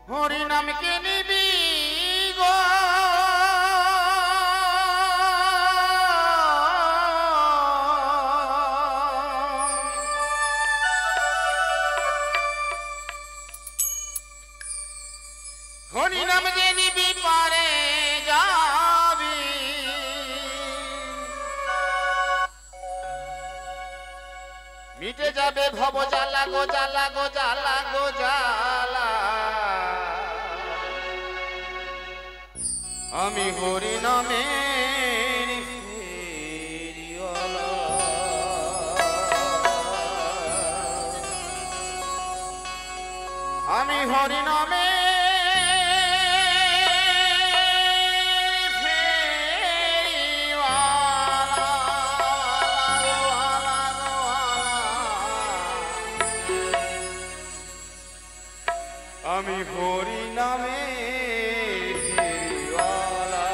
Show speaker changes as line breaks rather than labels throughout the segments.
হরি নাম কে নিবি গো হরি নাম যে নিবি পারে যাবি মিটে যাবে ভব জ্বালা গো জ্বালা গো জ্বালা গো জ্বালা আমি হরি নামের ফেরিওয়ালা আমি হরি নামে আমি হরি নামে ফেরিওয়ালা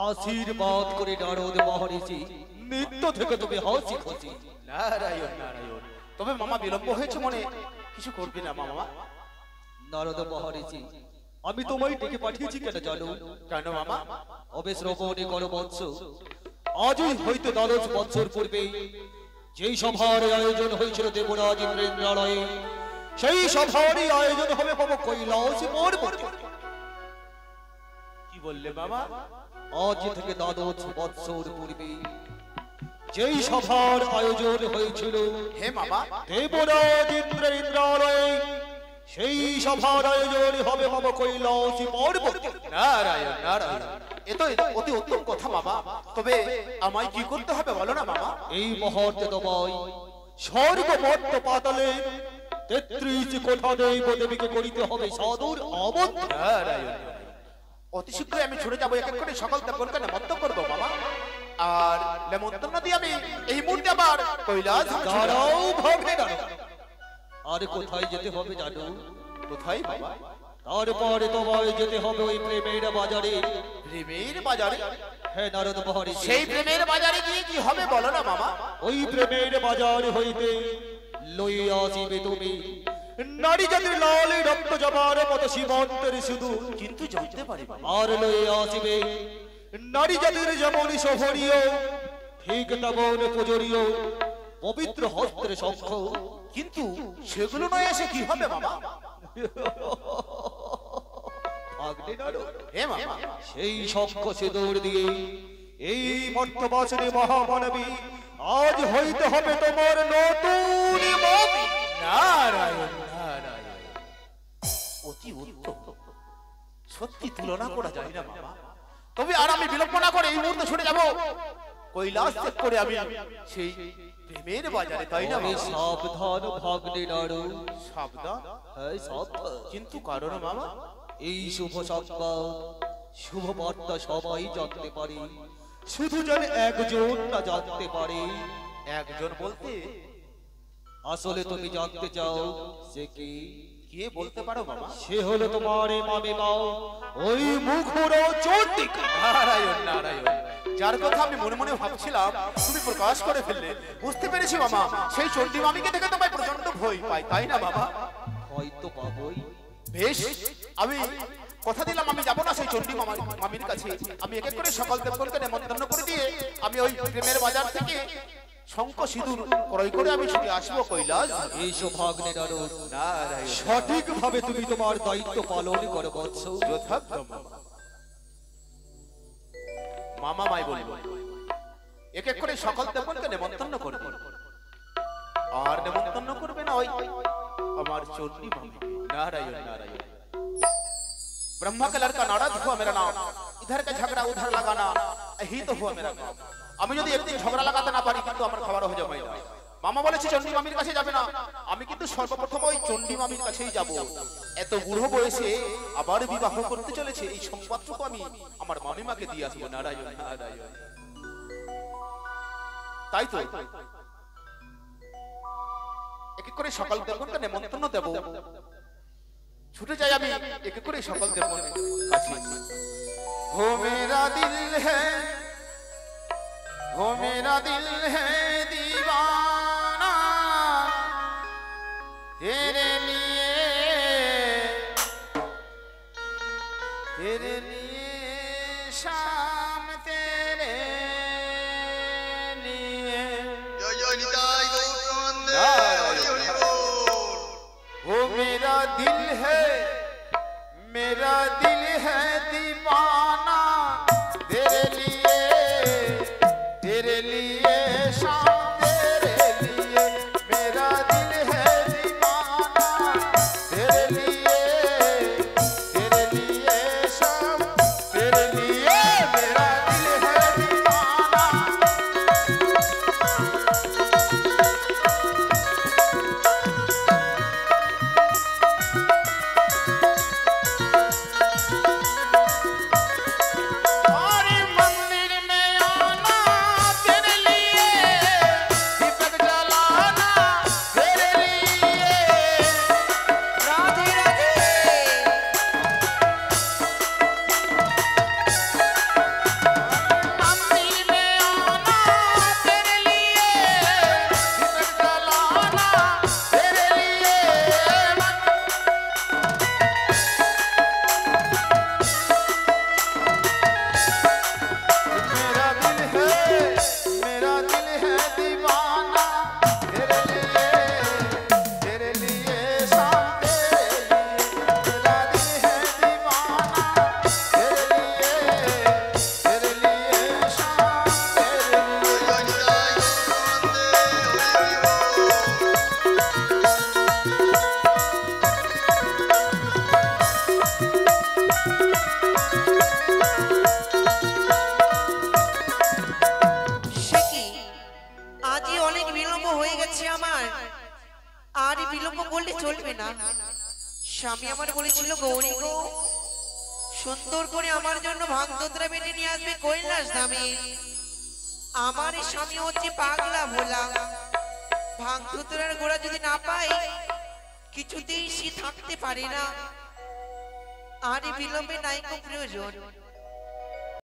आशीर्वाद करे नारद महर्षि नित्य থেকে তুমি হাসি খুশি
নারায়ণ নারায়ণ তবে মামা বিলম্ব হয়েছে মনে কিছু করবি না মামা
নারদ মহর্ষি আমি তোমায় ডেকে পাঠিয়েছি কেন জানো
কেন মামা
অবে শ্রবণে করো বৎস আজই হইতে 10 বছর পূর্বে যেই সভার আয়োজন হয়েছিল দেবরাজ ইন্দ্রালয়ে সেই সভারই আয়োজন হবে পাবো কৈলাস পর্বতে
কি বললে বাবা
আজ থেকে 10 বছর পূর্বে যেই সভার আয়োজন হয়েছিল
হে মামা
দেবরাজ ইন্দ্রালয়ে সেই সভার আয়োজন হবে বাবা কৈলাস পর্বতে
নারায়ণ নারায়ণ এ তো অতি উত্তম কথা মামা তবে আমায় কি করতে হবে বলো না মামা
এই মুহূর্তে তোমায় স্বর্গ মর্ত্য পাতালে 33 কোঠা দেব দেবীকে করিতে হবে সাদর আমন্ত্রণ
নারায়ণ অতি শীঘ্রই আমি ছুটে যাবো এক এক করে সকল দেবগণকে নেমন্তন্ন করব মামা আর নেমন্তন্ন দিয়ে আমি এই মুহূর্তে আবার কৈলাস
দাঁড়াও ভগ্নে দাঁড়াও আর কোথায় যেতে হবে জানো
কোথায় বাবা
তারপরে তোমায় যেতে হবে ওই প্রেমের বাজারে
প্রেমের বাজারে
হে নারদ মহর্ষি
সেই প্রেমের বাজারে গিয়ে কি হবে বলো না মামা
ওই প্রেমের বাজার হইতে লইয়া আসিবে তুমি নারী জাতির লালে রক্ত জবার মতো সীমান্তের শুধু
কিন্তু জানতে পারি বাবা,
আর লয়ে আসবে নারী জাতির যেমন শোভনীয় ঠিক তেমন পূজনীয় পবিত্র হস্তের শঙ্খ।
কিন্তু সেগুলো নয় এসে কি হবে বাবা?
ভাগ্নে নারদ,
হে মামা,
সেই শঙ্খ সিঁদুর দিয়ে এই মর্তবাসিনী মহামানবী আজ হইতে হবে তোমার নতুন মমি।
নারায়ণ নারায়ণ, অতি উত্তম, সত্যি তুলনা করা যায় না বাবা। তবে আর আমি বিলম্ব না করে এই মুহূর্তে ছুটে যাব কৈলাস ত্যাগ করে আমি সেই প্রেমের বাজারে, তাই না
ওরে
বাবা?
সাবধান ভাগ্নে নারদ,
সাবধান,
হ্যাঁ সাবধান।
কিন্তু কারণ মামা,
এই শুভ সংবাদ শুভ বার্তা সবাই জানতে পারে, শুধু যেন একজন না জানতে পারে।
একজন বলতে
আসলে তুমি জানতে চাও সে কি?
কে বলতে পারো বাবা?
সে হলো তোমার মামিমা, ওই মুখর চন্ডিকা।
নারায়ণ নারায়ণ, যার কথা আমি মনে মনে ভাবছিলাম তুমি প্রকাশ করে ফেললে। বুঝতে পেরেছি মামা, সেই চণ্ডী মামিকে দেখে তোমায় প্রচন্ড ভয় পাই, তাই না বাবা?
হয়তো পাবই।
বেশ, আমি কথা দিলাম আমি যাব না সেই চণ্ডী মামির কাছে। আমি এক এক করে সকল দেবগণকে নেমন্তন্ন করে দিয়ে আমি ওই প্রেমের বাজার থেকে শঙ্খ সিঁদুর ক্রয় করে আমি ছুটে আসবো কৈলাস।
এই সৌভাগ্যের নারদ,
নারায়ণ,
সঠিক ভাবে তুমি তোমার দায়িত্ব পালন করো বৎস।
যথার্থ মামা। মামা মাই বলব, এক এক করে সকল দেবগণকে নেমন্তন্ন করবে, আর নেমন্তন্ন করবে না ওই আমার চণ্ডী মামি। नारायण नारायण, ब्रह्मा का लड़का नारद हुआ मेरा नाम, इधर का झगड़ा उधर लगाना यही तो हुआ मेरा काम। আমি যদি একদিন ঝগড়া লাগাতে না পারি কিন্তু আমার খাবার হয়ে যাবে না। মামা বলেছে চণ্ডী মামির কাছে যাবে না, আমি কিন্তু সর্বপ্রথম ওই চণ্ডী মামির কাছেই যাব। এত বুড়ো বয়সে আবার বিবাহ করতে চলেছে, এই সংবাদটুকু আমি আমার মামিমাকে দিয়ে আসবো। নারায়ণ নারায়ণ, তাই তো এক এক করে সকল দেবগণকে নেমন্তন্ন দেব। छूटे जाए अभी एक एक सकल देव हो मेरा दिल है, हो मेरा दिल है दीवाना तेरे लिए शाम तेरे लिए। वो मेरा दिल है, मेरा दिल है दीवाना तेरे लिए शाम तेरे लिए। मेरा दिल है दीवाना तेरे लिए शाम तेरे लिए। मेरा दिल है दीवाना।
স্বামী আমার বলেছিল গৌরী গো সুন্দর করে আমার জন্য ভাগদত্রা বেটে নিয়ে আসবে কৈলাস ধামে। আমার স্বামী হচ্ছে পাগলা ভোলা, ভাগদত্রার গোড়া যদি না পাই কিছুতেই সে থাকতে পারে না। আর বিলম্বে নাইকো প্রয়োজন।